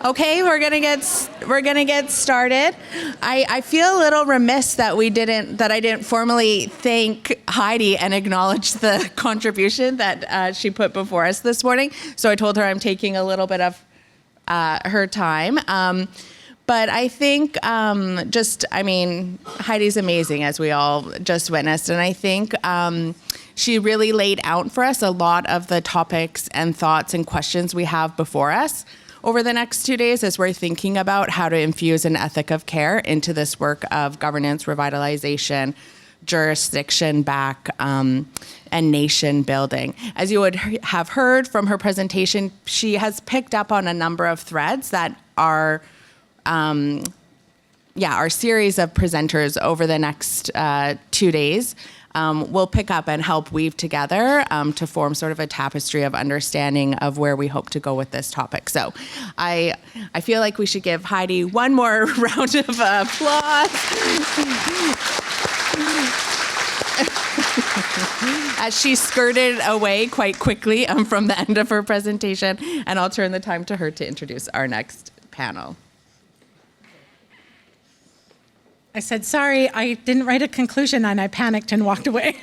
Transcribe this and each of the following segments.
Okay, we're gonna get started. I feel a little remiss that I didn't formally thank Heidi and acknowledge the contribution that she put before us this morning. So I told her I'm taking a little bit of her time. But I think Heidi's amazing, as we all just witnessed, and I think she really laid out for us a lot of the topics and thoughts and questions we have before us over the next 2 days as we're thinking about how to infuse an ethic of care into this work of governance, revitalization, jurisdiction back, and nation building. As you would have heard from her presentation, she has picked up on a number of threads that are our series of presenters over the next 2 days will pick up and help weave together to form sort of a tapestry of understanding of where we hope to go with this topic. So I feel like we should give Heidi one more round of applause. As she skirted away quite quickly from the end of her presentation, and I'll turn the time to her to introduce our next panel. I said, sorry, I didn't write a conclusion, and I panicked and walked away.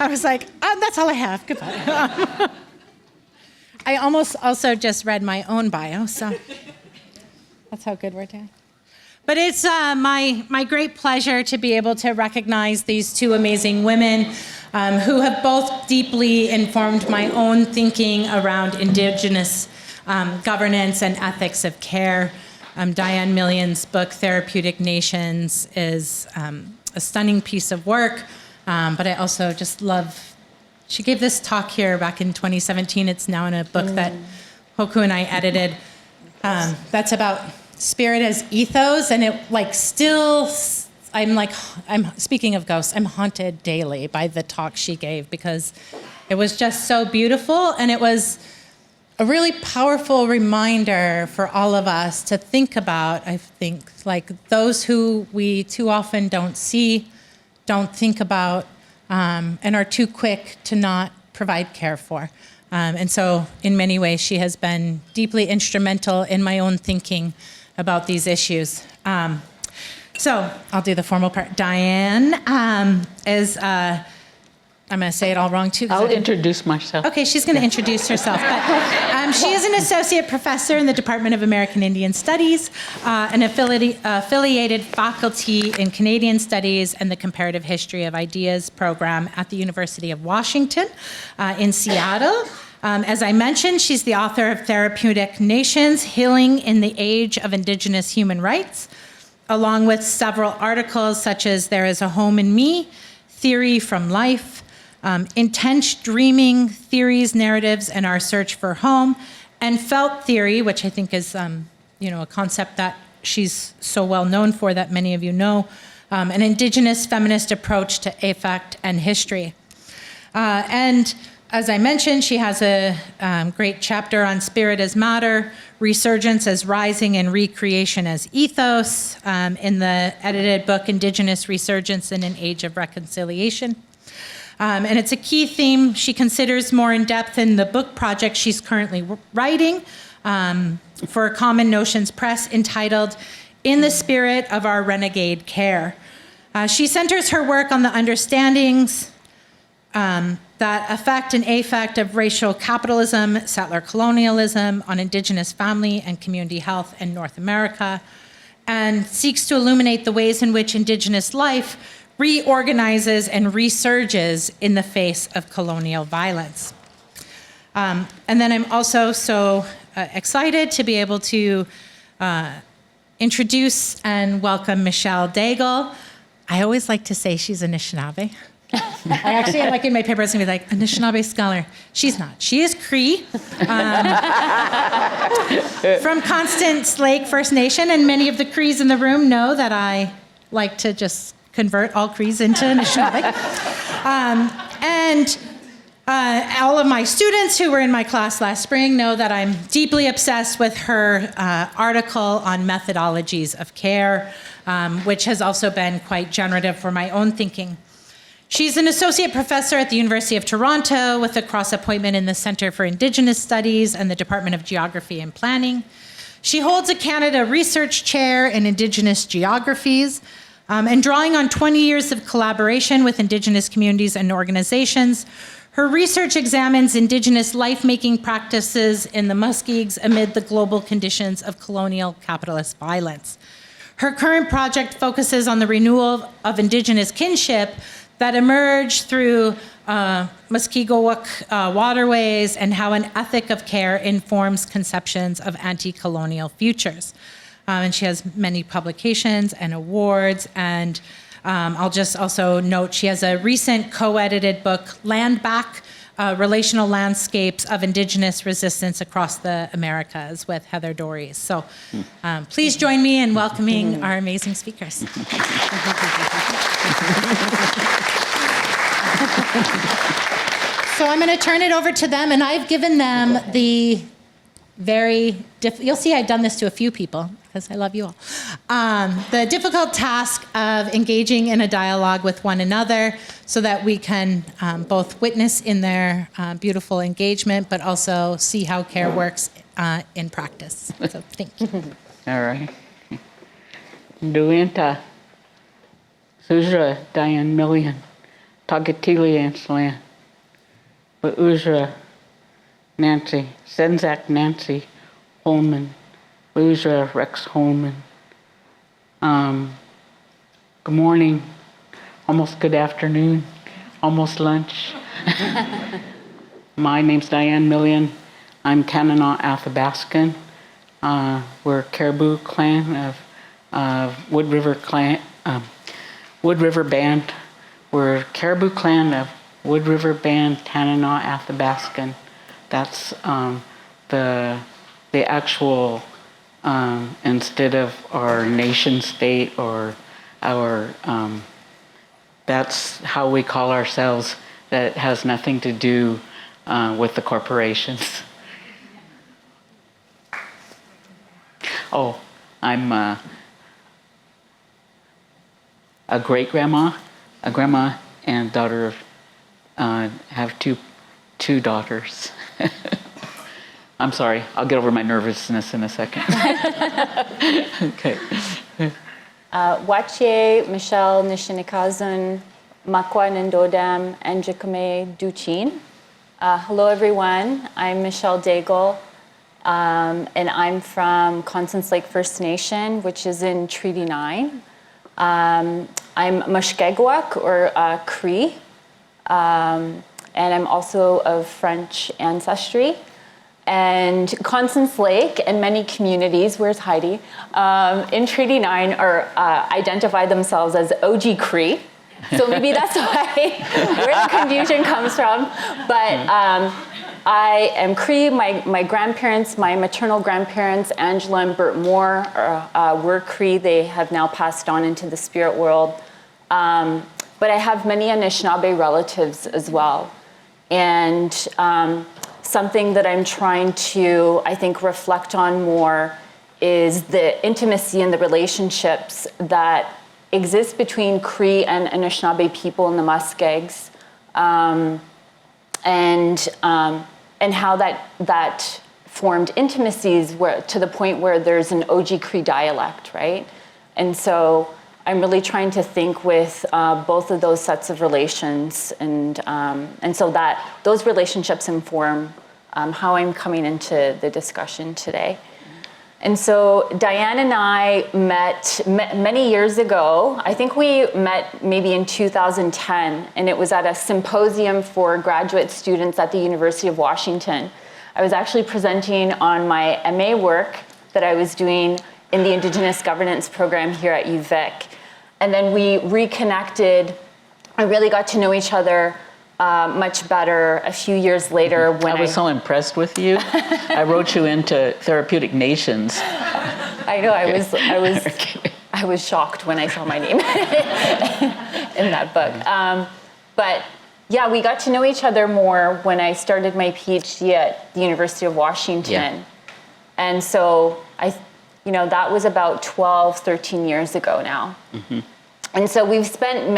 I was like, that's all I have, goodbye. I almost also just read my own bio, so that's how good we're doing. But it's my great pleasure to be able to recognize these two amazing women who have both deeply informed my own thinking around Indigenous governance and ethics of care. Dian Million's book, Therapeutic Nations, is a stunning piece of work, but I also just love, she gave this talk here back in 2017. It's now in a book that Hoku and I edited. That's about spirit as ethos, and it I'm speaking of ghosts, I'm haunted daily by the talk she gave because it was just so beautiful, and it was a really powerful reminder for all of us to think about, I think, like those who we too often don't see, don't think about, and are too quick to not provide care for. And so in many ways, she has been deeply instrumental in my own thinking about these issues. So I'll do the formal part. Dian is, I'm going to say it all wrong, too. I'll introduce myself. Okay, she's going to introduce herself. But she is an associate professor in the Department of American Indian Studies, an affiliated faculty in Canadian Studies and the Comparative History of Ideas program at the University of Washington in Seattle. As I mentioned, she's the author of Therapeutic Nations, Healing in the Age of Indigenous Human Rights, along with several articles such as There is a Home in Me, Theory from Life, Intense Dreaming, Theories, Narratives, and Our Search for Home, and Felt Theory, which I think is a concept that she's so well known for that many of you know, an Indigenous feminist approach to affect and history. And as I mentioned, she has a great chapter on Spirit as Matter, Resurgence as Rising, and Recreation as Ethos in the edited book, Indigenous Resurgence in an Age of Reconciliation. And it's a key theme she considers more in depth in the book project she's currently writing for Common Notions Press entitled In the Spirit of Our Renegade Care. She centers her work on the understandings that affect and affect of racial capitalism, settler colonialism, on Indigenous family and community health in North America, and seeks to illuminate the ways in which Indigenous life reorganizes and resurges in the face of colonial violence. And then I'm also so excited to be able to introduce and welcome Michelle Daigle. I always like to say she's Anishinaabe. I actually, like in my paper, it's going to be like, Anishinaabe scholar. She's not. She is Cree from Constance Lake First Nation, and many of the Crees in the room know that I like to just convert all Crees into Anishinaabe. And all of my students who were in my class last spring know that I'm deeply obsessed with her article on methodologies of care, which has also been quite generative for my own thinking. She's an associate professor at the University of Toronto with a cross-appointment in the Centre for Indigenous Studies and the Department of Geography and Planning. She holds a Canada Research Chair in Indigenous Geographies, and drawing on 20 years of collaboration with Indigenous communities and organizations, her research examines Indigenous life-making practices in the Muskegs amid the global conditions of colonial capitalist violence. Her current project focuses on the renewal of Indigenous kinship that emerged through Muskegowuk waterways and how an ethic of care informs conceptions of anti-colonial futures. And she has many publications and awards, and I'll just also note she has a recent co-edited book, Land Back, Relational Landscapes of Indigenous Resistance Across the Americas with Heather Dories. So please join me in welcoming our amazing speakers. So I'm going to turn it over to them, and I've given them the you'll see I've done this to a few people because I love you all. The difficult task of engaging in a dialogue with one another so that we can both witness in their beautiful engagement, but also see how care works in practice. So thank you. All right. Duenta, Sujra, Dian Million, Tagatili and Slan, Uzra, Nancy, Senzak Nancy, Holman, Uzra Rex Holman. Good morning, almost good afternoon, almost lunch. My name's Dian Million. I'm Kananaw Athabascan. We're Caribou clan of Wood River Band. We're Caribou clan of Wood River Band, Kananaw Athabascan. That's the actual, instead of our nation state or our, that's how we call ourselves. That has nothing to do with the corporations. Oh, I'm a great-grandma, a grandma, and daughter of, have two daughters. I'm sorry, I'll get over my nervousness in a second. Okay. Wache, Michelle, Nishinikazun, Makwa Nindodam, and Jikame Duchin. Hello, everyone. I'm Michelle Daigle, and I'm from Constance Lake First Nation, which is in Treaty 9. I'm Mushkegowuk, or Cree, and I'm also of French ancestry. And Constance Lake and many communities, where's Heidi, in Treaty 9 are identify themselves as OG Cree. So maybe that's where the confusion comes from. But I am Cree. My grandparents, my maternal grandparents, Angela and Bert Moore, were Cree. They have now passed on into the spirit world. But I have many Anishinaabe relatives as well. And something that I'm trying to, I think, reflect on more is the intimacy and the relationships that exist between Cree and Anishinaabe people in the Muskegs, and how that formed intimacies to the point where there's an OG Cree dialect, right? And so I'm really trying to think with both of those sets of relations, and so that those relationships inform how I'm coming into the discussion today. And so Diane and I met many years ago. I think we met maybe in 2010, and it was at a symposium for graduate students at the University of Washington. I was actually presenting on my MA work that I was doing in the Indigenous Governance program here at UVic. And then we reconnected. I really got to know each other much better a few years later when I was so impressed with you. I wrote you into Therapeutic Nations. I know, I was shocked when I saw my name in that book. But yeah, we got to know each other more when I started my PhD at the University of Washington. Yeah. And so that was about 12, 13 years ago now. Mm-hmm. And so we've spent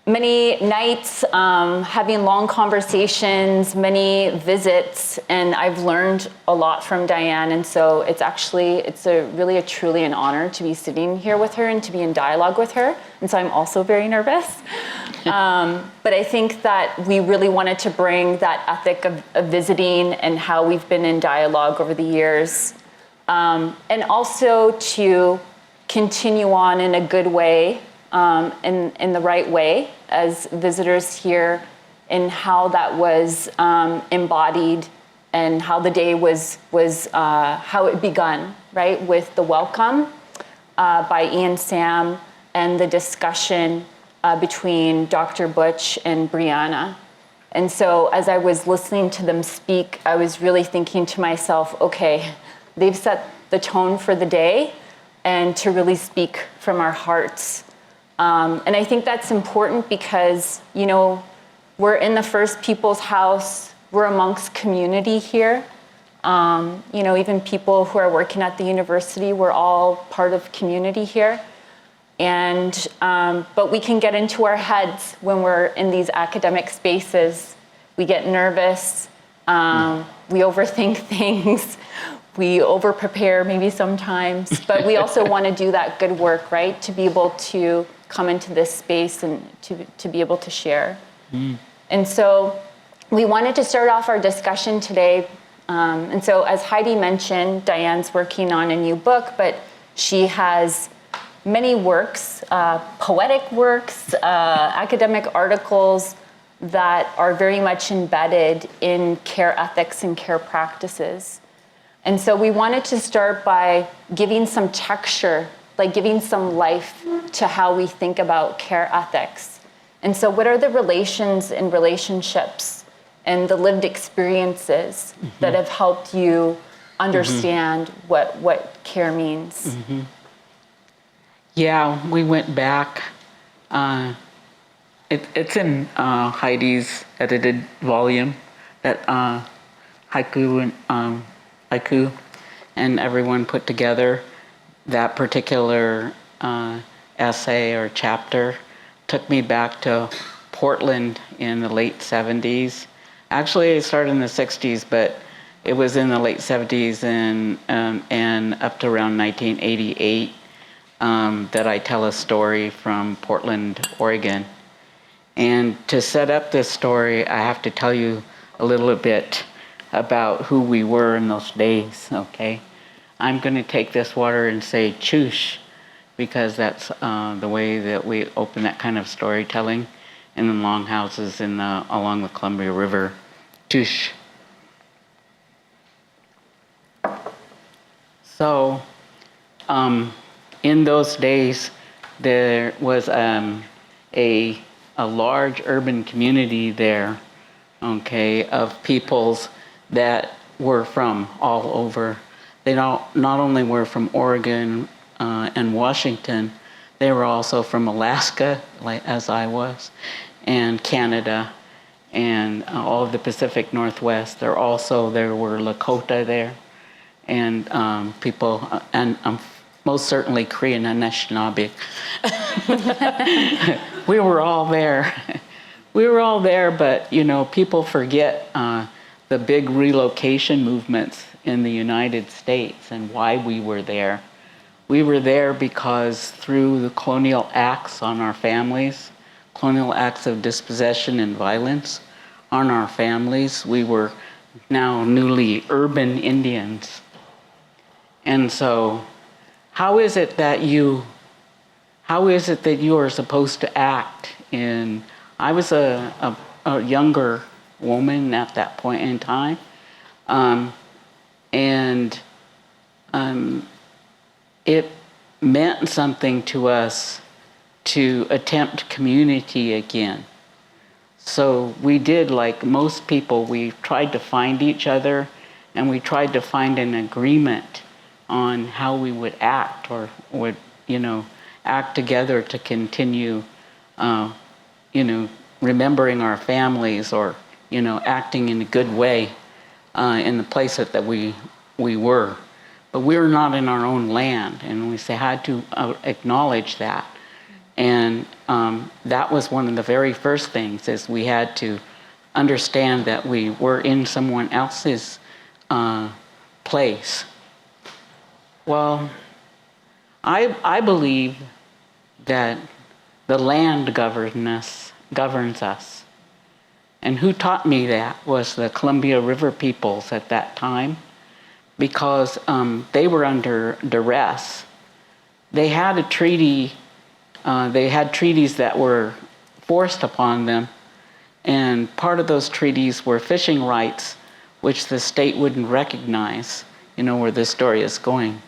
many nights, having long conversations, many visits, and I've learned a lot from Dian. And so it's really a truly an honor to be sitting here with her and to be in dialogue with her. And so I'm also very nervous. But I think that we really wanted to bring that ethic of visiting and how we've been in dialogue over the years. And also to continue on in a good way, in the right way as visitors here, and how that was embodied and how the day was how it begun, right, with the welcome by Ian Sam and the discussion between Dr. Butch and Brianna. And so as I was listening to them speak, I was really thinking to myself, okay, they've set the tone for the day and to really speak from our hearts. And I think that's important because, you know, we're in the First Peoples House, we're amongst community here. You know, even people who are working at the university, we're all part of community here. And, but we can get into our heads when we're in these academic spaces. We get nervous, we overthink things, we over-prepare maybe sometimes, but we also want to do that good work, right? To be able to come into this space and to be able to share. And so we wanted to start off our discussion today. And so as Heidi mentioned, Dian's working on a new book, but she has many works, poetic works, academic articles that are very much embedded in care ethics and care practices. And so we wanted to start by giving some texture, like giving some life to how we think about care ethics. And so what are the relations and relationships and the lived experiences that have helped you understand what care means? Yeah, we went back. It's in Heidi's edited volume, that haiku and everyone put together. That particular essay or chapter took me back to Portland in the late 70s. Actually, it started in the 60s, but it was in the late 70s and up to around 1988 that I tell a story from Portland, Oregon. And to set up this story, I have to tell you a little bit about who we were in those days, okay? I'm going to take this water and say choosh, because that's the way that we open that kind of storytelling in the longhouses along the Columbia River. Choosh. So, in those days, there was a large urban community there, okay, of peoples that were from all over. They not only were from Oregon and Washington, they were also from Alaska, like as I was, and Canada, and all of the Pacific Northwest. There were Lakota there, and people, and most certainly Korean and Anishinaabe. We were all there. We were all there, but you know, people forget the big relocation movements in the United States and why we were there. We were there because through the colonial acts on our families, colonial acts of dispossession and violence on our families, we were now newly urban Indians. And so, how is it that you are supposed to act in? I was a younger woman at that point in time, and it meant something to us to attempt community again. So we did, like most people, we tried to find each other, and we tried to find an agreement on how we would act, or would, you know, act together to continue, you know, remembering our families, or, you know, acting in a good way in the place that we were. But we were not in our own land, and we had to acknowledge that. And that was one of the very first things, is we had to understand that we were in someone else's place. Well, I believe that the land governs us. And who taught me that was the Columbia River peoples at that time, because they were under duress. They had a treaty, they had treaties that were forced upon them, and part of those treaties were fishing rights, which the state wouldn't recognize, where this story is going.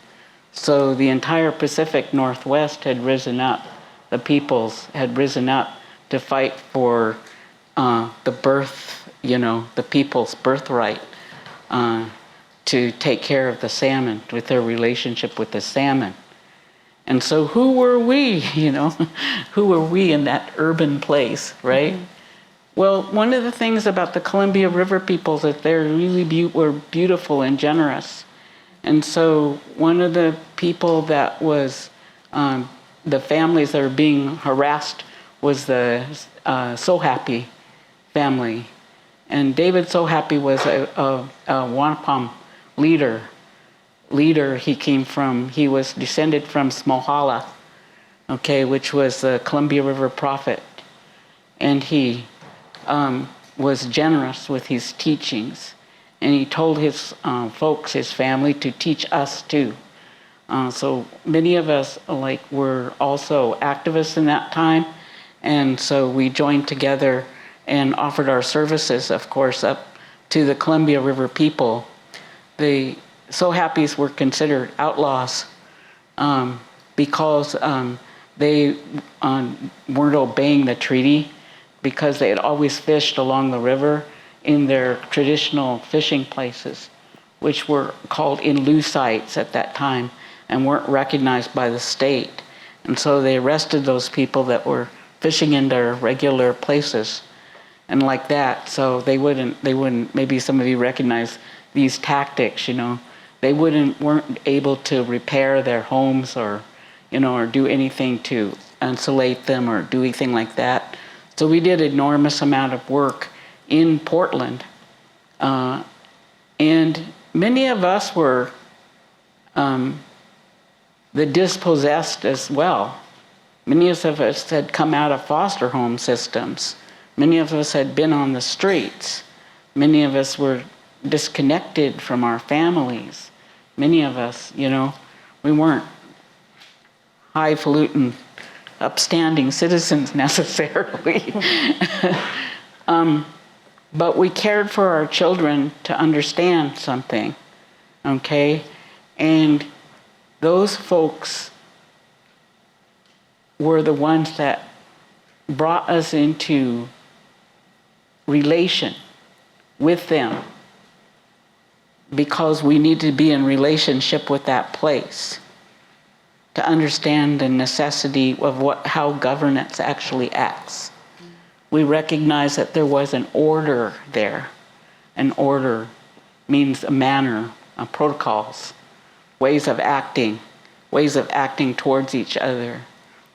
So the entire Pacific Northwest had risen up, the peoples had risen up to fight for the birth, the people's birthright, to take care of the salmon, with their relationship with the salmon. And so who were we, who were we in that urban place, right? Mm-hmm. Well, one of the things about the Columbia River peoples is they're really were beautiful and generous. And so one of the people that was, the families that were being harassed was the So-Happy family. And David So-Happy was a Wampum leader. He was descended from Smohala, which was the Columbia River prophet. And he was generous with his teachings. And he told his folks, his family, to teach us too. So many of us were also activists in that time. And so we joined together and offered our services, of course, up to the Columbia River people. The So-Happies were considered outlaws because they weren't obeying the treaty, because they had always fished along the river in their traditional fishing places, which were called in-lieu sites at that time and weren't recognized by the state. And so they arrested those people that were fishing in their regular places and like that. So they wouldn't, maybe some of you recognize these tactics, They weren't able to repair their homes or do anything to insulate them or do anything like that. So we did an enormous amount of work in Portland. And many of us were the dispossessed as well. Many of us had come out of foster home systems. Many of us had been on the streets. Many of us were disconnected from our families. Many of us, we weren't highfalutin, upstanding citizens necessarily. But we cared for our children to understand something, And those folks were the ones that brought us into relation with them, because we need to be in relationship with that place to understand the necessity of how governance actually acts. We recognize that there was an order there. An order means a manner, protocols, ways of acting towards each other,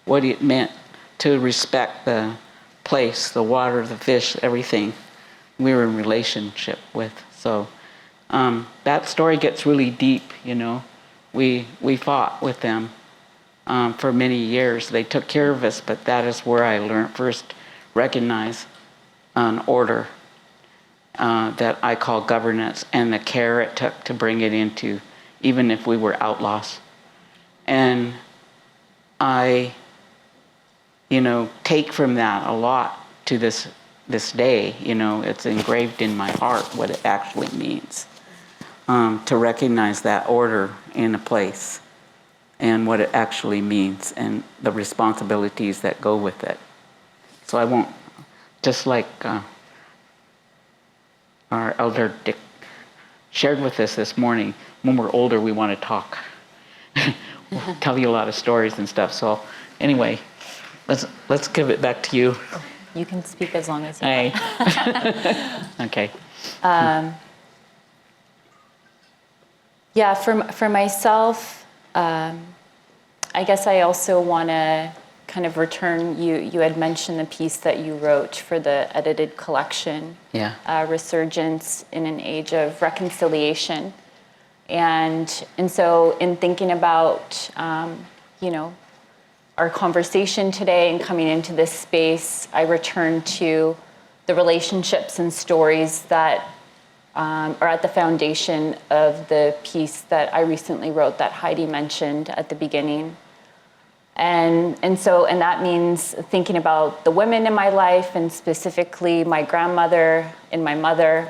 what it meant to respect the place, the water, the fish, everything we were in relationship with. So that story gets really deep, We fought with them for many years. They took care of us, but that is where I learned first recognize an order that I call governance, and the care it took to bring it into, even if we were outlaws. And I, take from that a lot to this day. It's engraved in my heart what it actually means to recognize that order in a place and what it actually means and the responsibilities that go with it. So I won't, just like our elder Dick shared with us this morning, when we're older we want to talk. We'll tell you a lot of stories and stuff. So anyway, let's give it back to you. You can speak as long as you want. Okay. For myself, I guess I also want to kind of return, you had mentioned the piece that you wrote for the edited collection, Resurgence in an Age of Reconciliation. And so in thinking about, our conversation today and coming into this space, I returned to the relationships and stories that are at the foundation of the piece that I recently wrote that Heidi mentioned at the beginning. And that means thinking about the women in my life, and specifically my grandmother and my mother.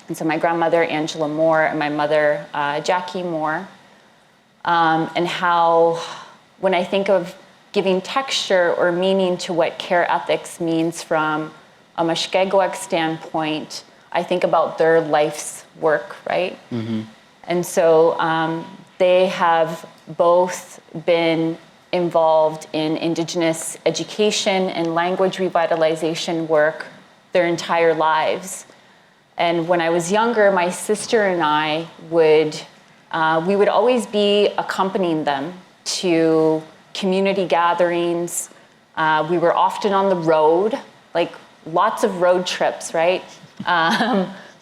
And so my grandmother, Angela Moore, and my mother, Jackie Moore. And how, when I think of giving texture or meaning to what care ethics means from a Mushkegowuk standpoint, I think about their life's work, right? Mm-hmm. And so they have both been involved in Indigenous education and language revitalization work their entire lives. And when I was younger, my sister and I we would always be accompanying them to community gatherings. We were often on the road, like lots of road trips, right?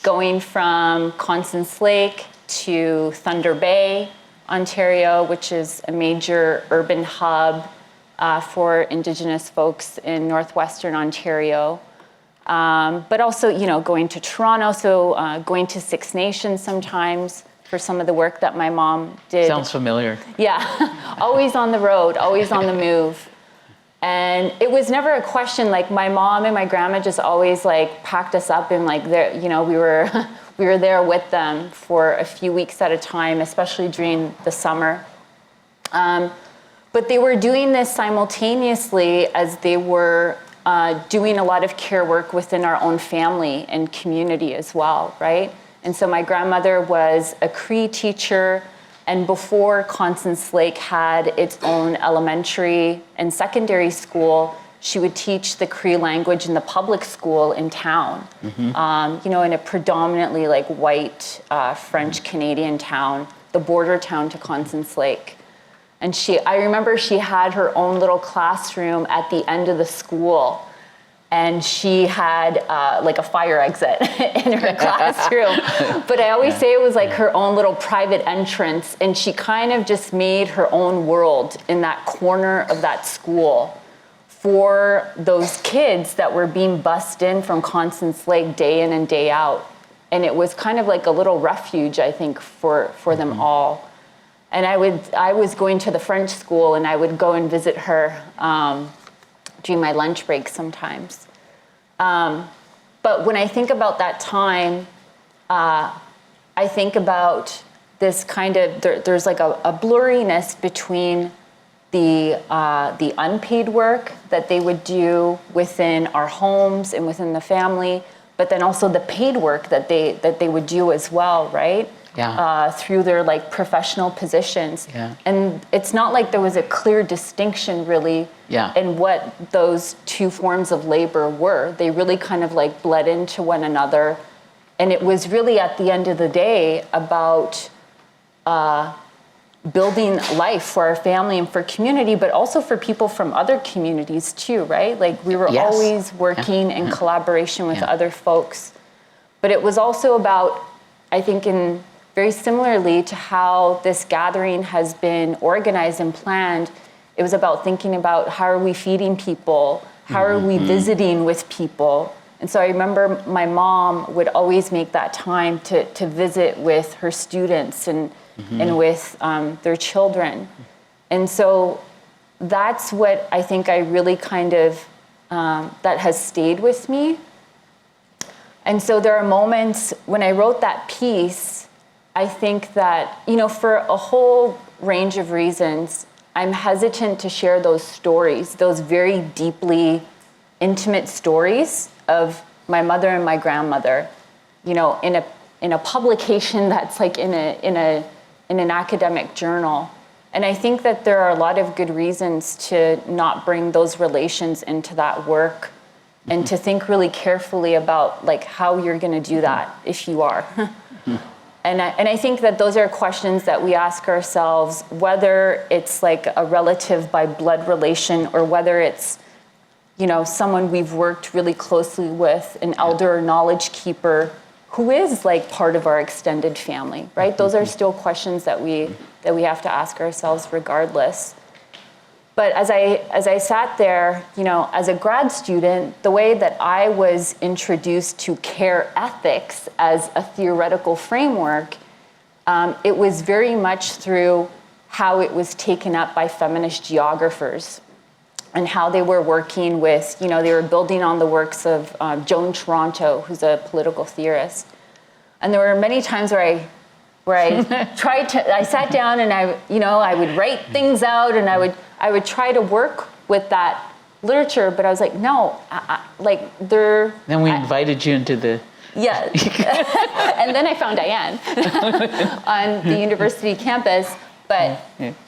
Going from Constance Lake to Thunder Bay, Ontario, which is a major urban hub for Indigenous folks in northwestern Ontario. But also, going to Toronto, so going to Six Nations sometimes for some of the work that my mom did. Sounds familiar. Yeah, always on the road, always on the move. And it was never a question, like my mom and my grandma just always like packed us up and like we were there with them for a few weeks at a time, especially during the summer. But they were doing this simultaneously as they were doing a lot of care work within our own family and community as well, right? And so my grandmother was a Cree teacher, and before Constance Lake had its own elementary and secondary school, she would teach the Cree language in the public school in town, in a predominantly like white French Canadian town, the border town to Constance Lake. And I remember she had her own little classroom at the end of the school, and she had like a fire exit in her classroom. But I always say it was like her own little private entrance, and she kind of just made her own world in that corner of that school for those kids that were being bussed in from Constance Lake day in and day out. And it was kind of like a little refuge, I think, for them all. And I was going to the French school, and I would go and visit her during my lunch break sometimes. But when I think about that time, I think about this kind of, there's like a blurriness between the unpaid work that they would do within our homes and within the family, but then also the paid work that they would do as well, right? Yeah. Through their like professional positions. Yeah. And it's not like there was a clear distinction really in what those two forms of labor were. They really kind of like bled into one another. And it was really at the end of the day about building life for our family and for community, but also for people from other communities too, right? Like we were always working in collaboration with other folks. But it was also about, I think very similarly to how this gathering has been organized and planned, it was about thinking about how are we feeding people, how are we visiting with people. And so I remember my mom would always make that time to visit with her students and with their children. And so that's what I think I really kind of, that has stayed with me. And so there are moments when I wrote that piece, I think that, for a whole range of reasons, I'm hesitant to share those stories, those very deeply intimate stories of my mother and my grandmother, in a publication that's like in an academic journal. And I think that there are a lot of good reasons to not bring those relations into that work and to think really carefully about like how you're going to do that if you are. And I think that those are questions that we ask ourselves, whether it's like a relative by blood relation or whether it's, you know, someone we've worked really closely with, an elder or knowledge keeper who is like part of our extended family, right? Those are still questions that we have to ask ourselves regardless. But as I sat there, you know, as a grad student, the way that I was introduced to care ethics as a theoretical framework, it was very much through how it was taken up by feminist geographers and how they were working with, you know, they were building on the works of Joan Toronto, who's a political theorist. And there were many times where I sat down and I would write things out and I would try to work with that literature, but I was like, no, Then we invited you into the... Yeah. And then I found Dian on the university campus. But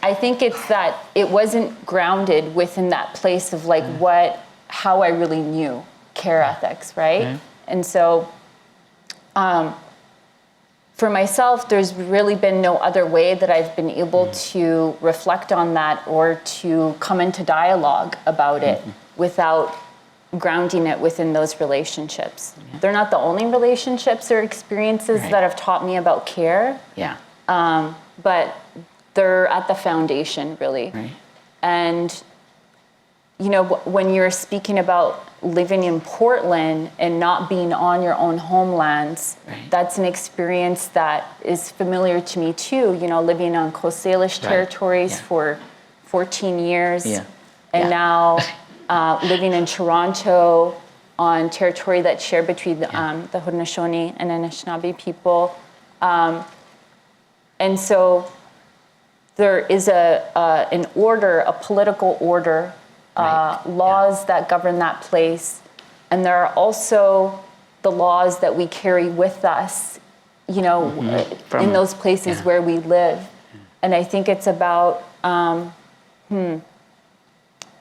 I think it's that it wasn't grounded within that place of like how I really knew care ethics, right? And so for myself, there's really been no other way that I've been able to reflect on that or to come into dialogue about it without grounding it within those relationships. They're not the only relationships or experiences that have taught me about care. But they're at the foundation, really. And, you know, when you're speaking about living in Portland and not being on your own homelands, that's an experience that is familiar to me too, you know, living on Coast Salish territories for 14 years. And now living in Toronto on territory that's shared between the Haudenosaunee and Anishinaabe people. And so there is an order, a political order, laws that govern that place. And there are also the laws that we carry with us, you know, in those places where we live. And I think it's about,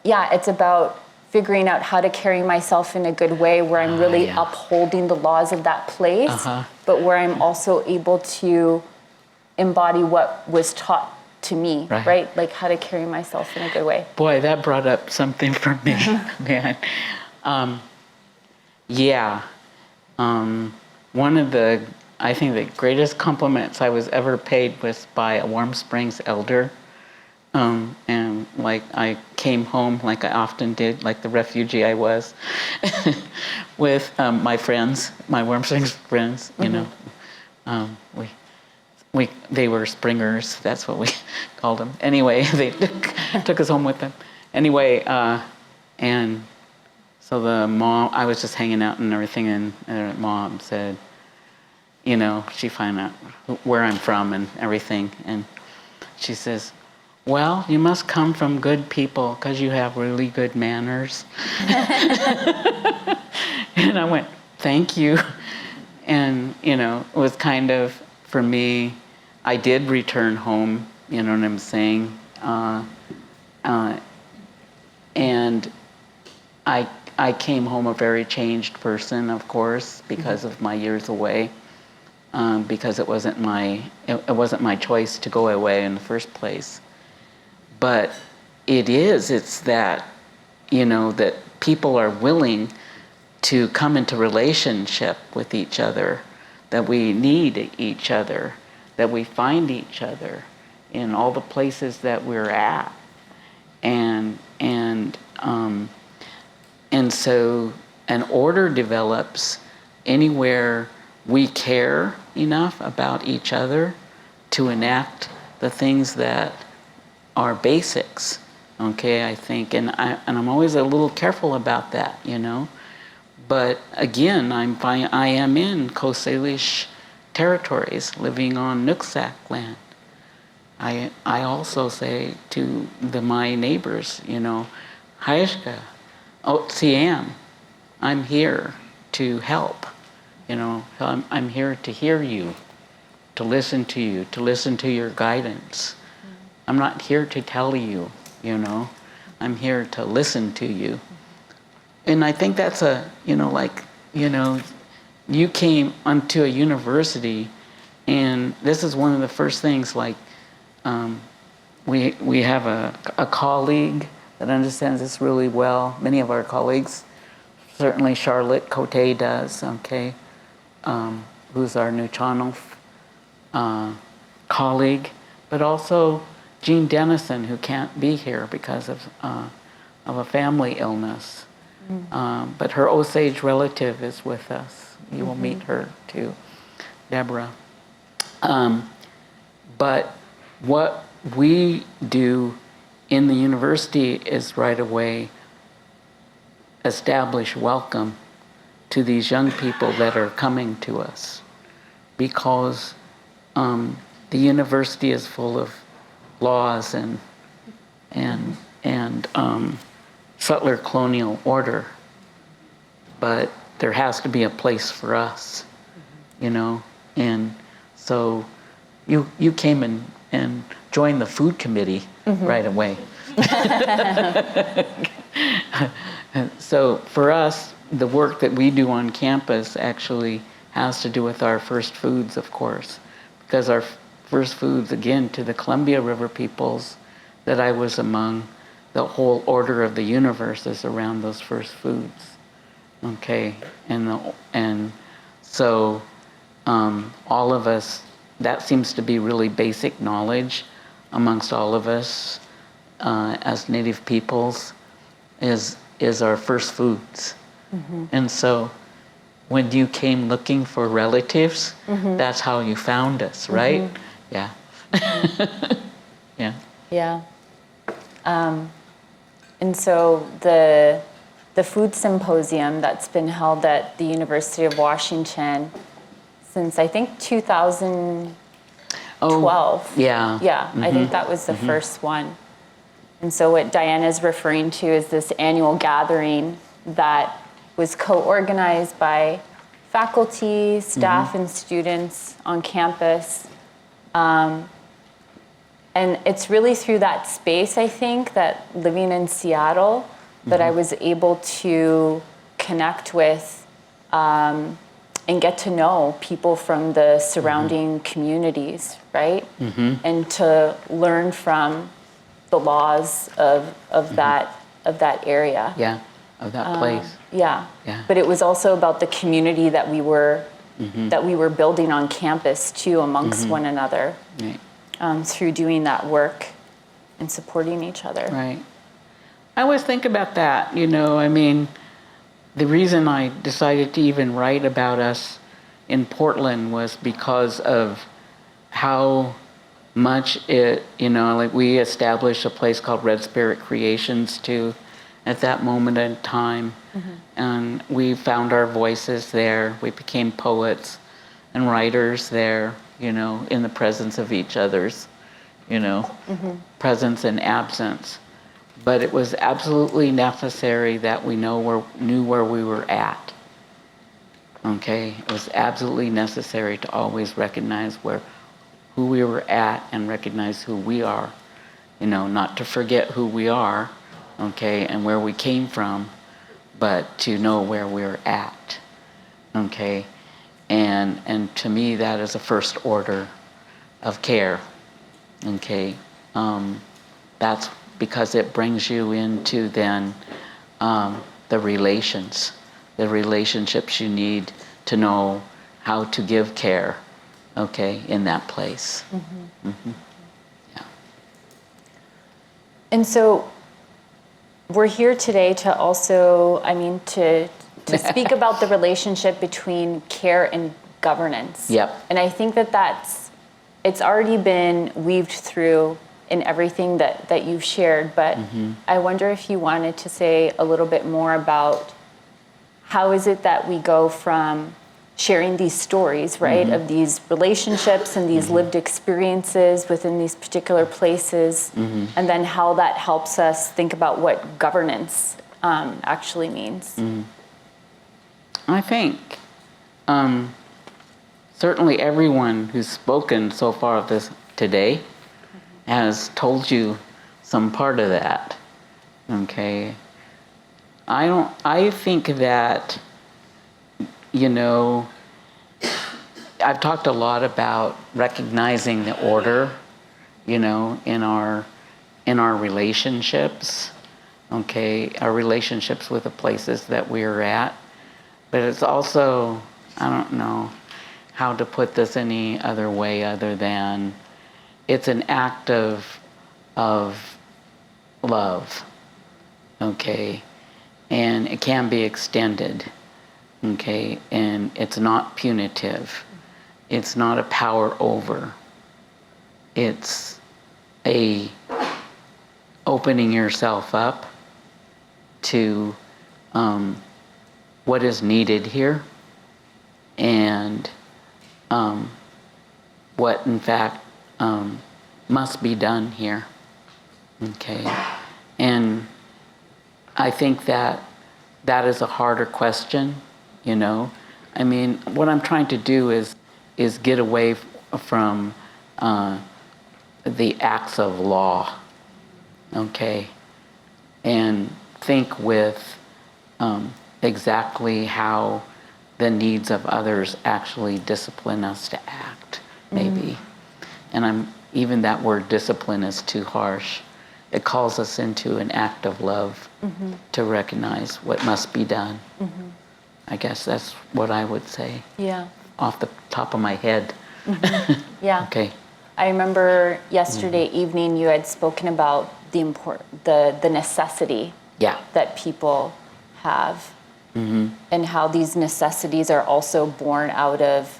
it's about figuring out how to carry myself in a good way where I'm really upholding the laws of that place, but where I'm also able to embody what was taught to me, right? Like how to carry myself in a good way. Boy, that brought up something for me, man. One of the, I think the greatest compliments I was ever paid was by a Warm Springs elder. And like I came home, like I often did, like the refugee I was, with my friends, my Warm Springs friends, you know. They were springers, that's what we called them. Anyway, they took us home with them. Anyway, and so the mom, I was just hanging out and everything, and the mom said, you know, she found out where I'm from and everything, and she says, well, you must come from good people because you have really good manners. And I went, thank you. And, you know, it was kind of, for me, I did return home, you know what I'm saying? And I came home a very changed person, of course, because of my years away, because it wasn't my choice to go away in the first place. But it's that, you know, that people are willing to come into relationship with each other, that we need each other, that we find each other in all the places that we're at. And so an order develops anywhere we care enough about each other to enact the things that are basics, okay, I think. And I'm always a little careful about that, you know. But again, I am in Coast Salish territories, living on Nooksack land. I also say to my neighbors, you know, Haishka, Otsiam, I'm here to help. You know, I'm here to hear you, to listen to you, to listen to your guidance. I'm not here to tell you, you know, I'm here to listen to you. And I think that's you know, like, you know, you came onto a university And this is one of the first things, like, we have a colleague that understands this really well. Many of our colleagues, certainly Charlotte Cote does, okay, who's our Nuchanov colleague, but also Jean Dennison, who can't be here because of a family illness. But her Osage relative is with us. You will meet her too, Deborah. But what we do in the university is right away establish welcome to these young people that are coming to us, because the university is full of laws and settler colonial order, but there has to be a place for us, you know. And so you came and joined the food committee right away. So for us, the work that we do on campus actually has to do with our first foods, of course, because our first foods, again, to the Columbia River peoples that I was among, the whole order of the universe is around those first foods, okay? And so all of us, that seems to be really basic knowledge amongst all of us as Native peoples, is our first foods. And so when you came looking for relatives, that's how you found us, right? Yeah. Yeah. Yeah. And so the food symposium that's been held at the University of Washington since I think 2012. Yeah. Yeah, I think that was the first one. And so what Diana is referring to is this annual gathering that was co-organized by faculty, staff, and students on campus. And it's really through that space, I think, that living in Seattle, that I was able to connect with and get to know people from the surrounding communities, right? And to learn from the laws of that area. Yeah, of that place. Yeah. Yeah. But it was also about the community that we were building on campus too, amongst one another. Right. Through doing that work and supporting each other. Right. I always think about that, you know, I mean, the reason I decided to even write about us in Portland was because of how much it, you know, like we established a place called Red Spirit Creations too at that moment in time. And we found our voices there. We became poets and writers there, you know, in the presence of each other's, you know, presence and absence. But it was absolutely necessary that we knew where we were at. Okay, it was absolutely necessary to always recognize who we were at and recognize who we are. You know, not to forget who we are, okay, and where we came from, but to know where we're at. Okay. And to me, that is a first order of care, okay? That's because it brings you into then the relationships you need to know how to give care, okay, in that place. Yeah. And so we're here today to also, to speak about the relationship between care and governance. Yep. And I think it's already been weaved through in everything that you've shared, but I wonder if you wanted to say a little bit more about how is it that we go from sharing these stories, right, of these relationships and these lived experiences within these particular places, and then how that helps us think about what governance actually means. I think certainly everyone who's spoken so far of this today has told you some part of that. Okay. I think that, you know, I've talked a lot about recognizing the order, in our relationships, okay, our relationships with the places that we're at. But it's also, I don't know how to put this any other way other than it's an act of love, okay, and it can be extended, okay, and it's not punitive. It's not a power over. It's a opening yourself up to what is needed here and what in fact must be done here. Okay, and I think that is a harder question, I mean, what I'm trying to do is get away from the acts of law, okay, and think with exactly how the needs of others actually discipline us to act, maybe. And even that word discipline is too harsh. It calls us into an act of love to recognize what must be done. I guess that's what I would say. Yeah. Off the top of my head. Yeah. Okay. I remember yesterday evening you had spoken about the necessity that people have, and how these necessities are also born out of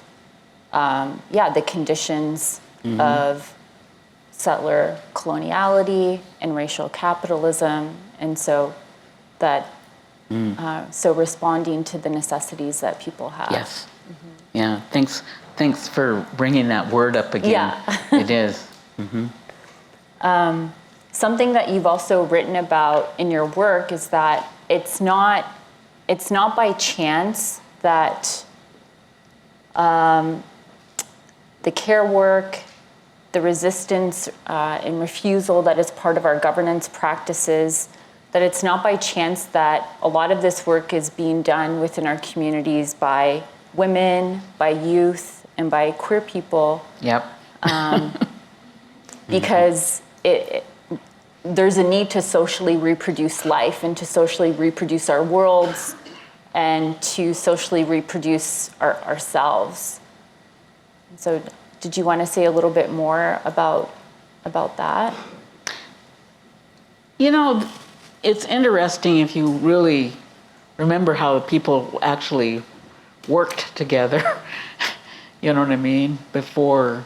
the conditions of settler coloniality and racial capitalism, and so that so responding to the necessities that people have. Yes. Yeah. Thanks for bringing that word up again. Yeah. It is. Something that you've also written about in your work is that it's not by chance that the care work, the resistance and refusal that is part of our governance practices, that it's not by chance that a lot of this work is being done within our communities by women, by youth, and by queer people. Yep. Because there's a need to socially reproduce life and to socially reproduce our worlds and to socially reproduce ourselves. So did you want to say a little bit more about that? It's interesting if you really remember how people actually worked together, you know what I mean, before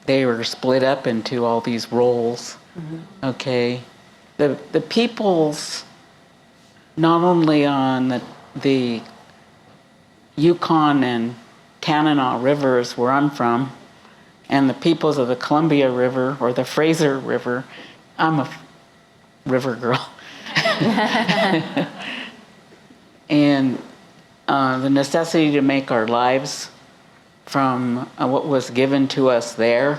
they were split up into all these roles. Okay, the peoples, not only on the Yukon and Tanana rivers where I'm from, and the peoples of the Columbia River or the Fraser River, I'm a river girl, and the necessity to make our lives from what was given to us there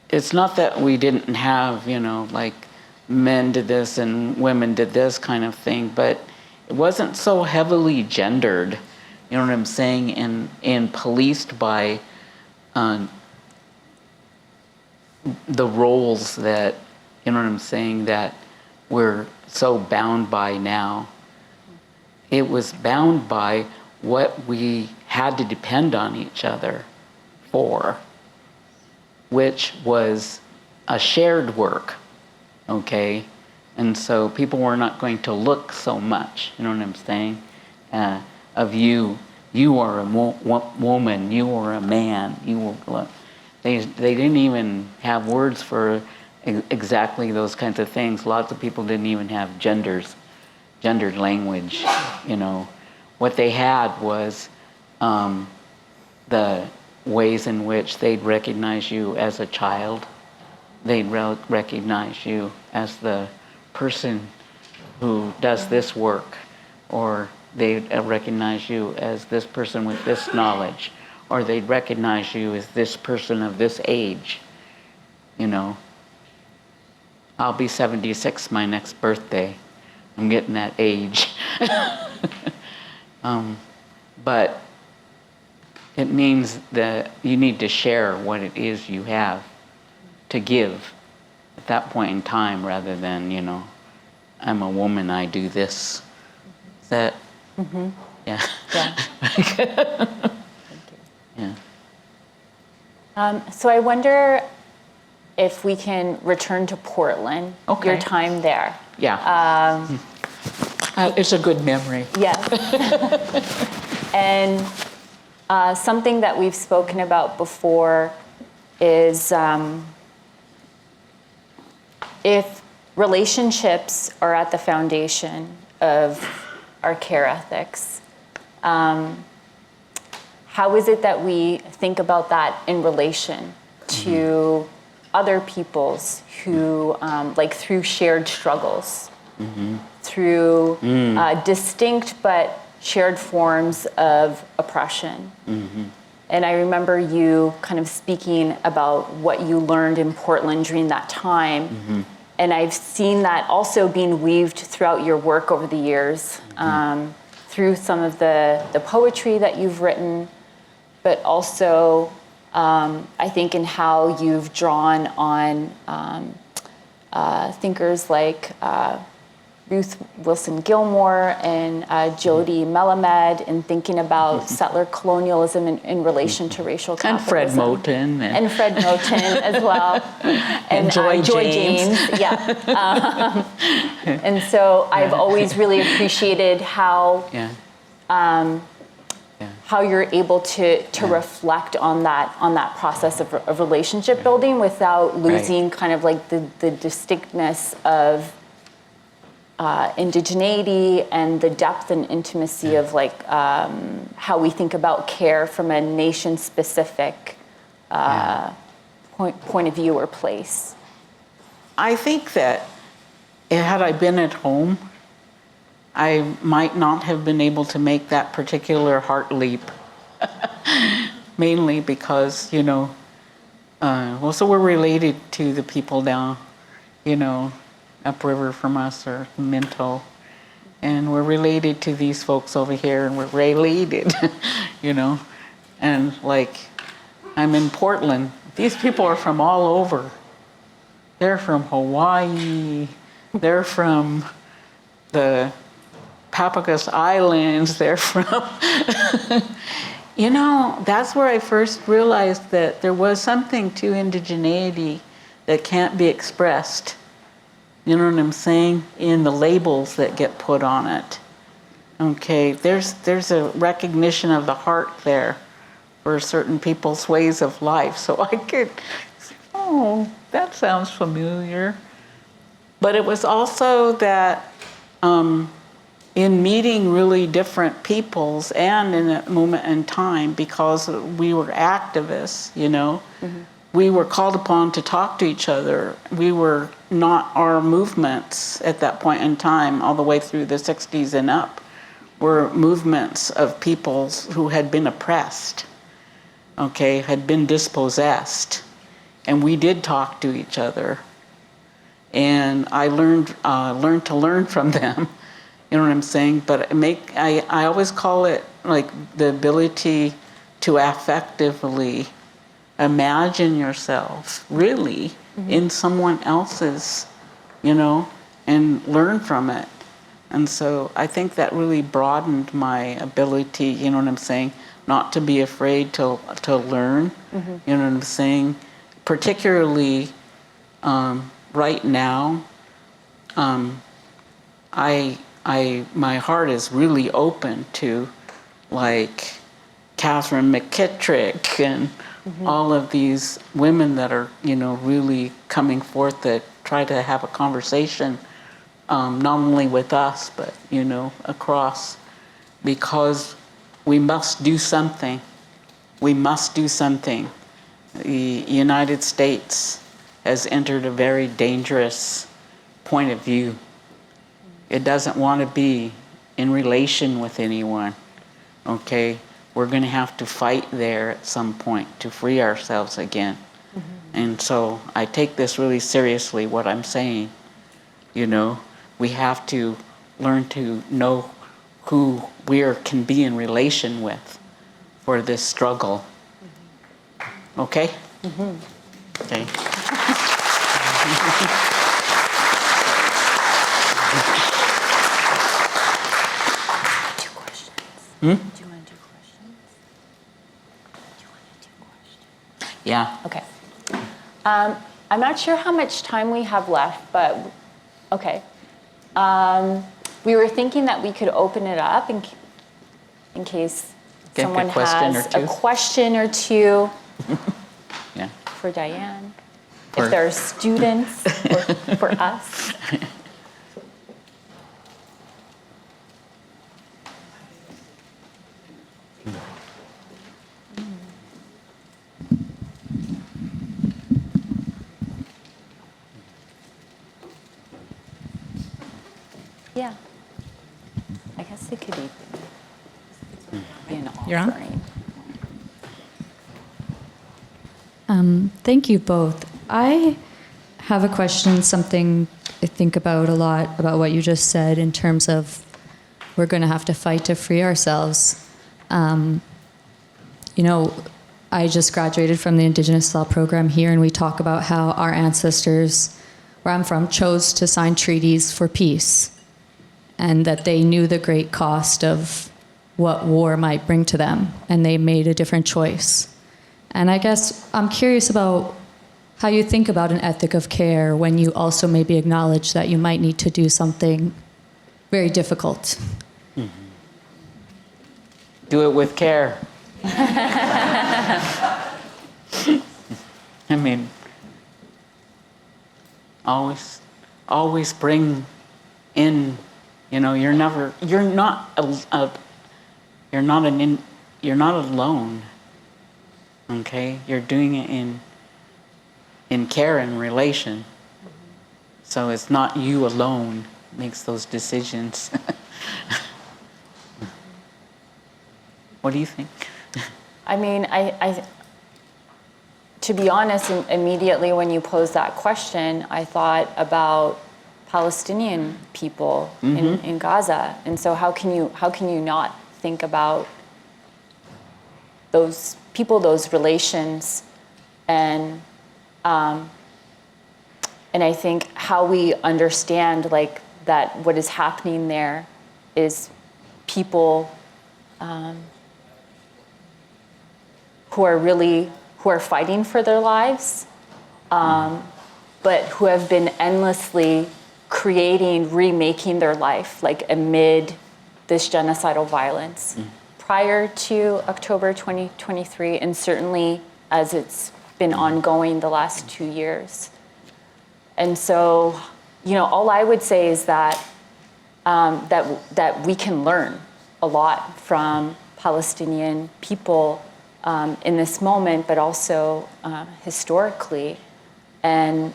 it's not that we didn't have, like men did this and women did this kind of thing, but it wasn't so heavily gendered, you know what I'm saying, and policed by the roles that, you know what I'm saying, that we're so bound by now. It was bound by what we had to depend on each other for, which was a shared work, okay? And so people were not going to look so much, you know what I'm saying, of you are a woman, you are a man, they didn't even have words for exactly those kinds of things. Lots of people didn't even have gendered language, What they had was the ways in which they'd recognize you as a child. They'd recognize you as the person who does this work, or they'd recognize you as this person with this knowledge, or they'd recognize you as this person of this age, I'll be 76 my next birthday. I'm getting that age. But it means that you need to share what it is you have to give at that point in time, rather than, I'm a woman, I do this. Is that? Mm-hmm. Yeah. Yeah. Yeah. So I wonder if we can return to Portland, Okay. your time there. Yeah. It's a good memory. Yes. And something that we've spoken about before is if relationships are at the foundation of our care ethics, how is it that we think about that in relation to other people's who, like through shared struggles, through distinct but shared forms of oppression? And I remember you kind of speaking about what you learned in Portland during that time. And I've seen that also being weaved throughout your work over the years, through some of the poetry that you've written, but also I think in how you've drawn on thinkers like Ruth Wilson Gilmore and Jody Melamed in thinking about settler colonialism in relation to racial capitalism. And Fred Moten. And Fred Moten as well. And Joy James. Yeah. And so I've always really appreciated how how you're able to reflect on that process of relationship building without losing kind of like the distinctness of indigeneity and the depth and intimacy of like how we think about care from a nation-specific point of view or place. I think that had I been at home, I might not have been able to make that particular heart leap. Mainly because, so we're related to the people down, upriver from us, or Minto. And we're related to these folks over here, and we're related, And like, I'm in Portland. These people are from all over. They're from Hawaii. They're from the Papagus Islands. They're from, that's where I first realized that there was something to indigeneity that can't be expressed. You know what I'm saying? In the labels that get put on it. Okay, there's a recognition of the heart there for certain people's ways of life. So I could, that sounds familiar. But it was also that in meeting really different peoples and in a moment in time, because we were activists, we were called upon to talk to each other. We were not, our movements at that point in time, all the way through the 60s and up, were movements of peoples who had been oppressed, had been dispossessed. And we did talk to each other. And I learned to learn from them. You know what I'm saying? But I always call it like the ability to affectively imagine yourself really in someone else's, and learn from it. And so I think that really broadened my ability, you know what I'm saying, not to be afraid to learn, you know what I'm saying, particularly right now. My heart is really open to like Catherine McKittrick and all of these women that are, really coming forth to try to have a conversation, not only with us, but, across, because we must do something. We must do something. The United States has entered a very dangerous point of view. It doesn't want to be in relation with anyone, okay? We're going to have to fight there at some point to free ourselves again. And so I take this really seriously, what I'm saying. We have to learn to know who can be in relation with for this struggle. Okay? Okay. Two questions. Do you want to do questions? Yeah. Okay. I'm not sure how much time we have left, but okay. We were thinking that we could open it up in case Get a someone question has or two. a question or two Yeah. for Diane. For- If there are students for us. Yeah. I guess it could be an You're on? offering. Thank you both. I have a question, something I think about a lot, about what you just said in terms of we're going to have to fight to free ourselves. I just graduated from the Indigenous Law program here, and we talk about how our ancestors, where I'm from, chose to sign treaties for peace, and that they knew the great cost of what war might bring to them, and they made a different choice. And I guess I'm curious about how you think about an ethic of care when you also maybe acknowledge that you might need to do something very difficult. Do it with care. I mean, always bring in, you're not alone. Okay, you're doing it in care and relation. So it's not you alone makes those decisions. What do you think? I mean, to be honest, immediately when you posed that question, I thought about Palestinian people in Gaza, and so how can you not think about those people, those relations, and I think how we understand like that what is happening there is people who are fighting for their lives, but who have been endlessly remaking their life, like amid this genocidal violence. Prior to October 2023, and certainly as it's been ongoing the last 2 years. And so, all I would say is that that we can learn a lot from Palestinian people in this moment, but also historically. And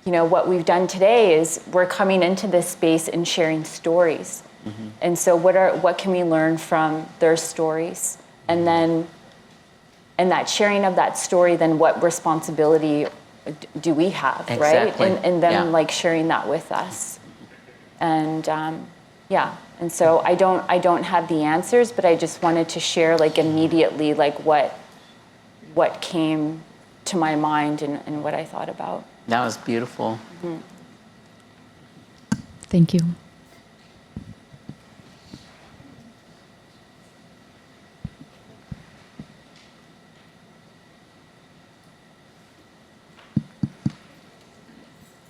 what we've done today is we're coming into this space and sharing stories. And so what can we learn from their stories? And then, and that sharing of that story, then what responsibility do we have, Exactly. right? And them Yeah. like sharing that with us. And and so I don't have the answers, but I just wanted to share like immediately like what came to my mind and what I thought about. That was beautiful. Thank you.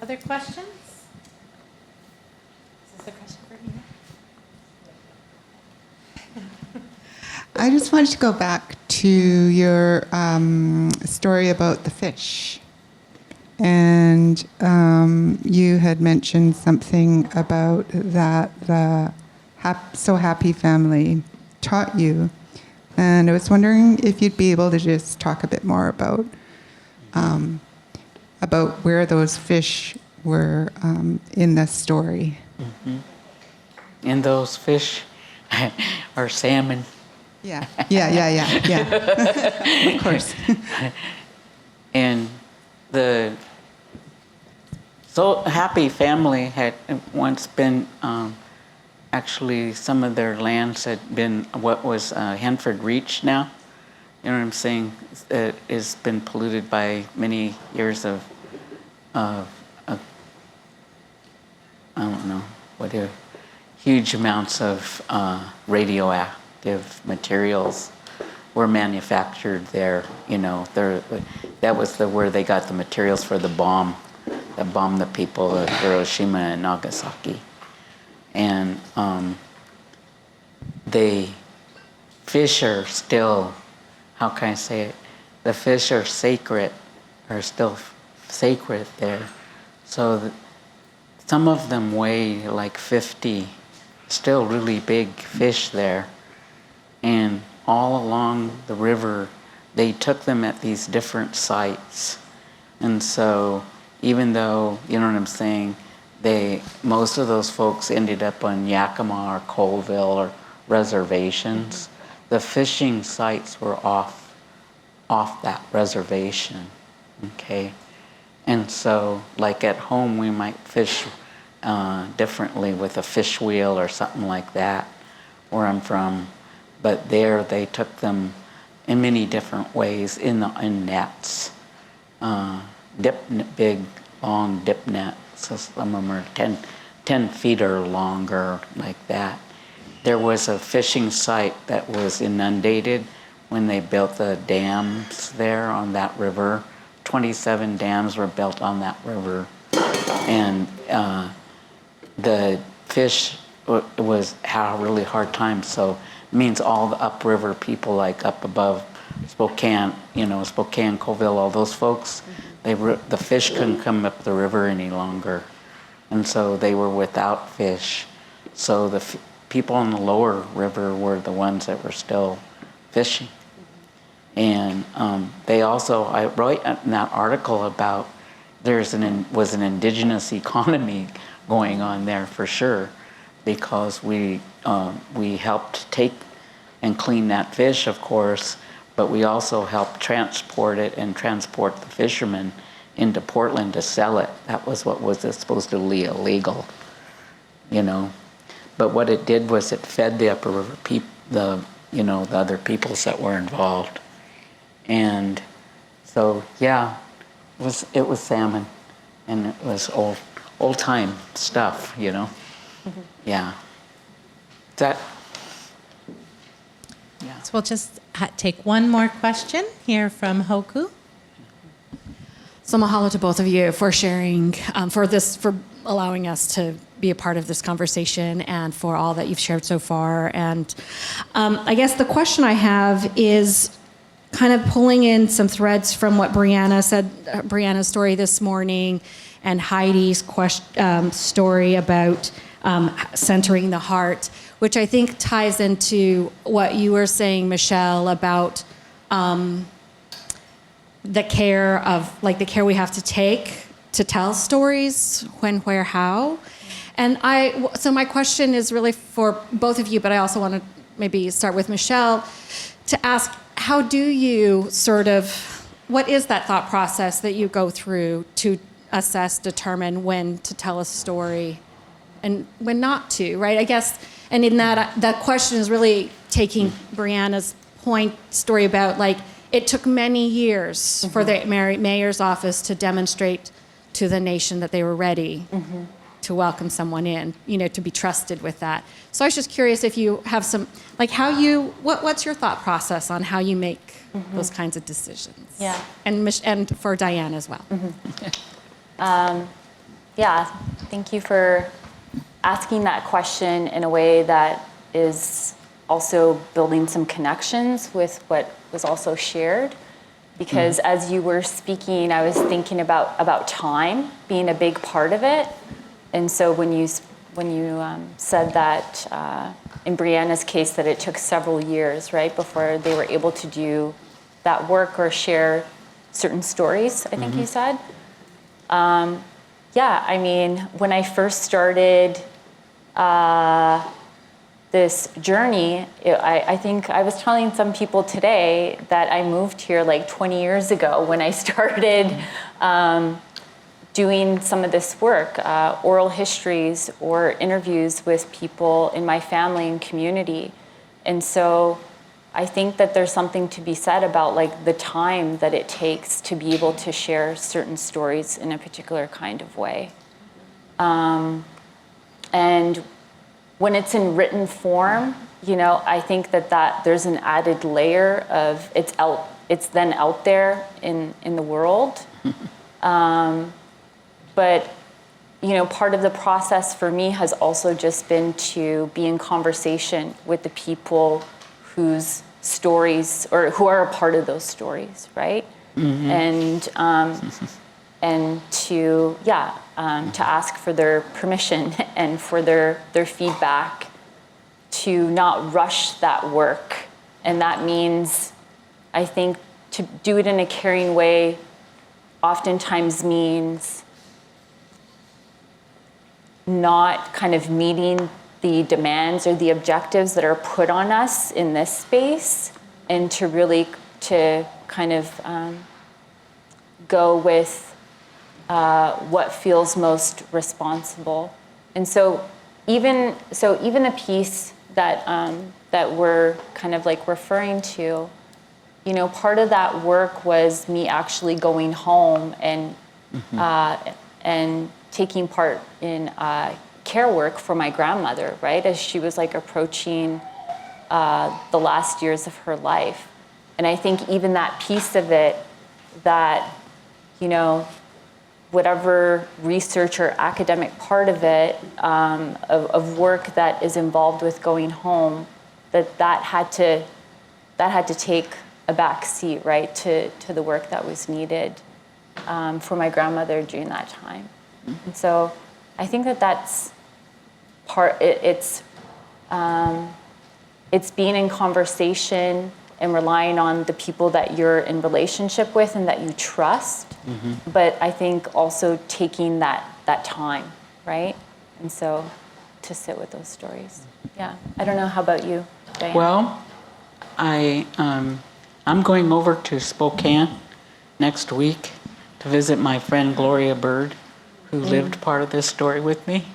Other questions? Is this a question for me? I just wanted to go back to your story about the fish. And you had mentioned something about that the So Happy family taught you. And I was wondering if you'd be able to just talk a bit more about where those fish were in the story. And those fish are salmon. Yeah. Of course. And the So Happy family had once been actually some of their lands had been what was Hanford Reach now. You know what I'm saying? It has been polluted by many years of I don't know, huge amounts of radioactive materials were manufactured there. You know, that was where they got the materials for the bomb that bombed the people of Hiroshima and Nagasaki. And fish are still, how can I say it? The fish are still sacred there. So some of them weigh like 50, still really big fish there. And all along the river, they took them at these different sites. And so even though, you know what I'm saying, most of those folks ended up on Yakima or Colville or reservations, the fishing sites were off that reservation, okay? And so, like at home, we might fish differently with a fish wheel or something like that, where I'm from. But there, they took them in many different ways in nets, big, long dip nets. So some of them are 10 feet or longer, like that. There was a fishing site that was inundated when they built the dams there on that river. 27 dams were built on that river. And the fish had a really hard time. So it means all the upriver people, like up above Spokane, Spokane, Colville, all those folks, the fish couldn't come up the river any longer. And so they were without fish. So the people on the lower river were the ones that were still fishing. And they also, I wrote in that article about was an indigenous economy going on there for sure, because we helped take and clean that fish, of course, but we also helped transport it and transport the fishermen into Portland to sell it. That was what was supposedly illegal, But what it did was it fed the upper river the other peoples that were involved. And so, yeah, it was salmon, and it was old time stuff, Mm-hmm. Yeah. Yeah. So we'll just take one more question here from Hoku. So mahalo to both of you for sharing, for allowing us to be a part of this conversation, and for all that you've shared so far. And I guess the question I have is kind of pulling in some threads from what Brianna said, Brianna's story this morning, and Heidi's story about centering the heart, which I think ties into what you were saying, Michelle, about the care we have to take to tell stories, when, where, how. And so my question is really for both of you, but I also want to maybe start with Michelle to ask, how do you what is that thought process that you go through to assess, determine when to tell a story and when not to, right? I guess, and in that question is really taking Brianna's story about, it took many years for the mayor's office to demonstrate to the nation that they were ready to welcome someone in, to be trusted with that. So I was just curious if you have some, what's your thought process on how you make those kinds of decisions? Yeah. And for Diane as well. Yeah, thank you for asking that question in a way that is also building some connections with what was also shared. Because as you were speaking, I was thinking about time being a big part of it. And so when you said that in Brianna's case that it took several years, right, before they were able to do that work or share certain stories, I think you said. Yeah, I mean, when I first started this journey, I think I was telling some people today that I moved here 20 years ago when I started doing some of this work, oral histories or interviews with people in my family and community. And so I think that there's something to be said about like the time that it takes to be able to share certain stories in a particular kind of way. And when it's in written form, you know, I think that there's an added layer of it's then out there in the world. But, you know, part of the process for me has also just been to be in conversation with the people whose stories, or who are a part of those stories, right? And to ask for their permission and for their feedback, to not rush that work. And that means, I think, to do it in a caring way oftentimes means not kind of meeting the demands or the objectives that are put on us in this space, and to really to kind of go with what feels most responsible. And so even the piece that that we're kind of like referring to, you know, part of that work was me actually going home and taking part in care work for my grandmother, right, as she was like approaching the last years of her life. And I think even that piece of it, that, you know, whatever research or academic part of it, of work that is involved with going home, that had to take a back seat, right, to the work that was needed for my grandmother during that time. And so I think that's part. It's being in conversation and relying on the people that you're in relationship with and that you trust. But I think also taking that time, right? And so to sit with those stories. Yeah. I don't know. How about you, Dian? Well, I'm going over to Spokane next week to visit my friend Gloria Bird, who lived part of this story with me.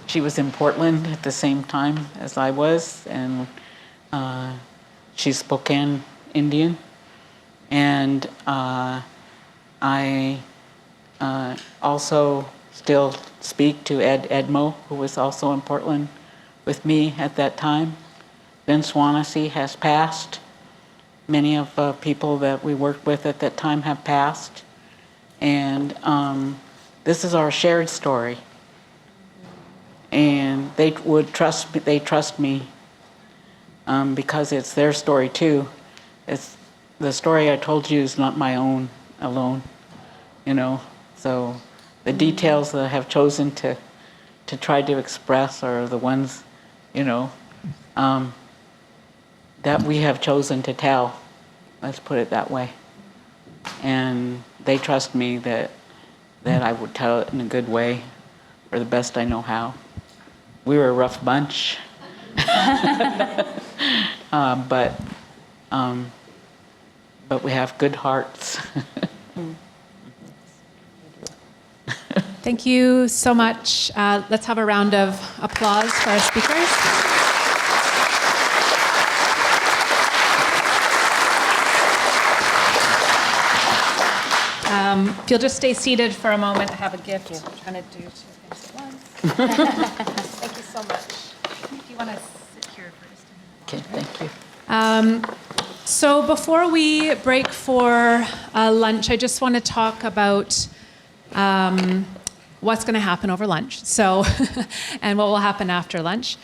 She was in Portland at the same time as I was, and she's Spokane Indian. And I also still speak to Ed Edmo, who was also in Portland with me at that time. Vince Wanasee has passed. Many of the people that we worked with at that time have passed. And this is our shared story. And they trust me because it's their story too. It's the story I told you is not my own alone, you know. So the details that I have chosen to try to express are the ones, you know, that we have chosen to tell. Let's put it that way. And they trust me that I would tell it in a good way, or the best I know how. We were a rough bunch, but we have good hearts. Thank you so much. Let's have a round of applause for our speakers. If you'll just stay seated for a moment, I have a gift. I'm trying to do two things at once. Thank you so much. If you want to sit here for just a minute. Okay, thank you. So before we break for lunch, I just want to talk about what's going to happen over lunch. So, and what will happen after lunch.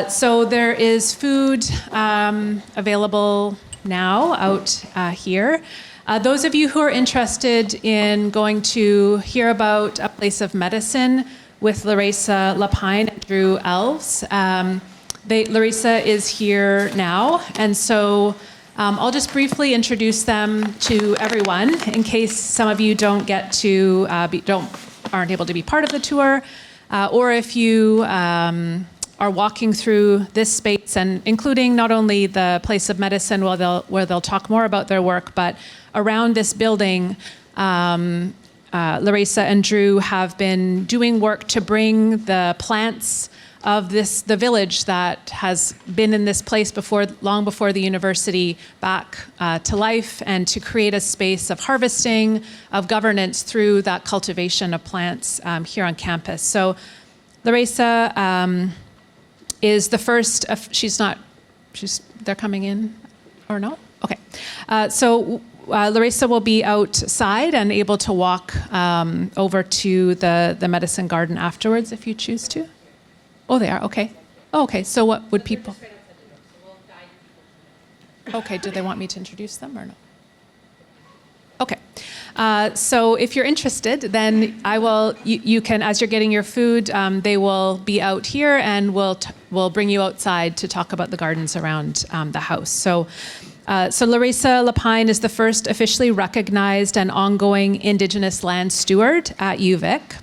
So there is food available now out here. Those of you who are interested in going to hear about A Place of Medicine with Larissa Lapine and Drew Elves, Larissa is here now, and so I'll just briefly introduce them to everyone in case some of you don't get to aren't able to be part of the tour, or if you are walking through this space, and including not only the Place of Medicine where they'll talk more about their work, but around this building, Larissa and Drew have been doing work to bring the plants of the village that has been in this place long before the university back to life, and to create a space of harvesting, of governance through that cultivation of plants here on campus. So Larissa is the first, they're coming in, or no? Okay. Larissa will be outside and able to walk over to the medicine garden afterwards if you choose to. Oh, they are, okay. Oh, okay, so what would people? Okay, do they want me to introduce them or no? Okay, so if you're interested, then you can, as you're getting your food, they will be out here, and we'll bring you outside to talk about the gardens around the house. So Larissa Lapine is the first officially recognized and ongoing Indigenous land steward at UVic.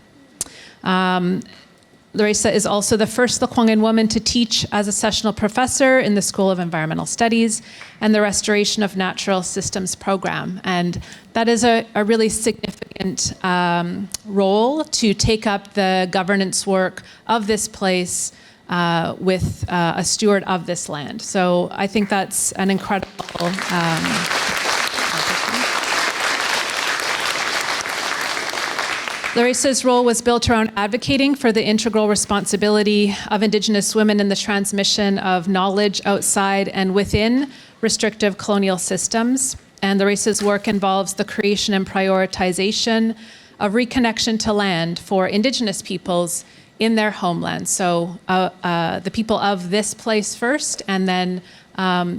Larissa is also the first Lekwungen woman to teach as a sessional professor in the School of Environmental Studies and the Restoration of Natural Systems program. And that is a really significant role to take up the governance work of this place with a steward of this land. So I think that's an incredible Larissa's role was built around advocating for the integral responsibility of Indigenous women in the transmission of knowledge outside and within restrictive colonial systems. And Larissa's work involves the creation and prioritization of reconnection to land for Indigenous peoples in their homeland. So the people of this place first, and then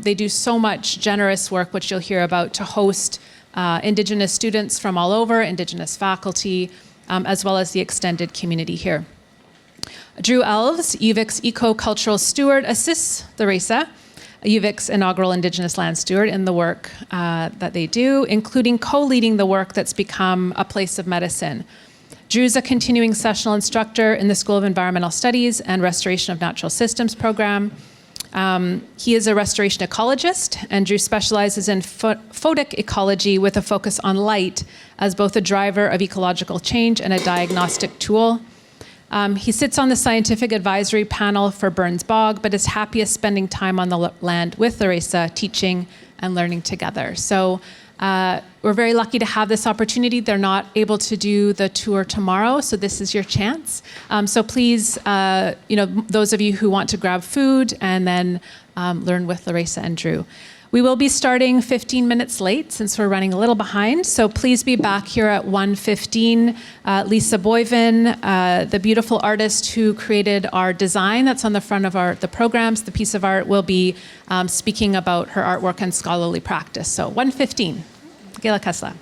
they do so much generous work, which you'll hear about, to host Indigenous students from all over, Indigenous faculty, as well as the extended community here. Drew Elves, UVic's eco-cultural steward, assists Larissa, UVic's inaugural Indigenous land steward, in the work that they do, including co-leading the work that's become a place of medicine. Drew's a continuing sessional instructor in the School of Environmental Studies and Restoration of Natural Systems program. He is a restoration ecologist, and Drew specializes in photic ecology with a focus on light as both a driver of ecological change and a diagnostic tool. He sits on the scientific advisory panel for Burns Bog, but is happiest spending time on the land with Larissa, teaching and learning together. So we're very lucky to have this opportunity. They're not able to do the tour tomorrow, so this is your chance. So please, those of you who want to grab food and then learn with Larissa and Drew. We will be starting 15 minutes late since we're running a little behind, so please be back here at 1:15. Lisa Boyven, the beautiful artist who created our design that's on the front of the programs, the piece of art, will be speaking about her artwork and scholarly practice. So 1:15. Gela Kasla.